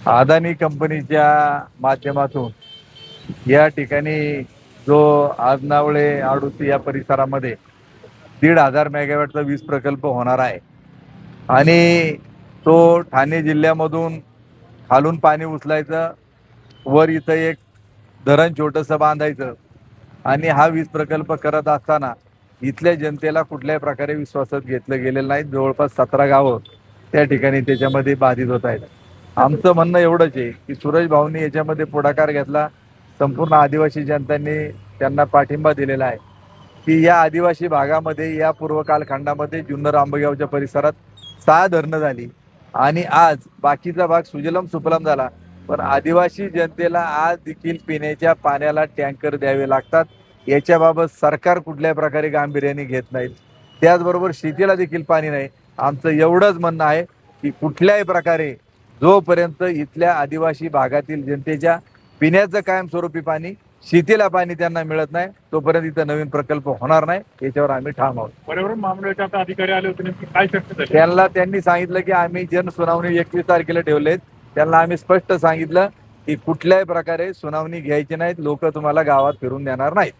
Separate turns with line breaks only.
अदानी कंपनीच्या माध्यमातून या ठिकाणी जो आजनावळे आडुसी या परिसरामध्ये 1,500 मेगावॅटचा वीज प्रकल्प होणार आहे आणि तो ठाणे जिल्ह्यामधून खालून पाणी उचलायचं, वर इथं एक धरण छोटंसं बांधायचं आणि हा वीज प्रकल्प करत असताना इथल्या जनतेला कुठल्याही प्रकारे विश्वासात घेतलं गेलेलं नाही। जवळपास 17 गावं त्या ठिकाणी त्याच्यामध्ये बाधित होत आहेत। आमचं म्हणणं एवढंच आहे की सुरेश भाऊंनी याच्यामध्ये पुढाकार घेतला, संपूर्ण आदिवासी जनतांनी त्यांना पाठिंबा दिलेला आहे की या आदिवासी भागामध्ये या पूर्व कालखंडामध्ये जुन्नर आंबेगावच्या परिसरात 6 धरणं झाली आणि आज बाकीचा भाग सुजलम सुफलम झाला, पण आदिवासी जनतेला आज देखील पिण्याच्या पाण्याला टँकर द्यावे लागतात। याच्याबाबत सरकार कुठल्याही प्रकारे गांभीर्याने घेत नाहीत। त्याचबरोबर शेतीला देखील पाणी नाही। आमचं एवढंच म्हणणं आहे की कुठल्याही प्रकारे जोपर्यंत इथल्या आदिवासी भागातील जनतेच्या पिण्याचं कायमस्वरूपी पाणी, शेतीला पाणी त्यांना मिळत नाही, तोपर्यंत इथं नवीन प्रकल्प होणार नाही। याच्यावर आम्ही ठाम आहोत।
पर्यावरण महामंडळाचे आता अधिकारी आले होते, नेमकी काय चर्चा झाली?
त्यांनी सांगितलं की आम्ही जनसुनावणी 21 तारखेला ठेवलेत। त्यांना आम्ही स्पष्ट सांगितलं की कुठल्याही प्रकारे सुनावणी घ्यायची नाहीत, लोक तुम्हाला गावात फिरून देणार नाहीत।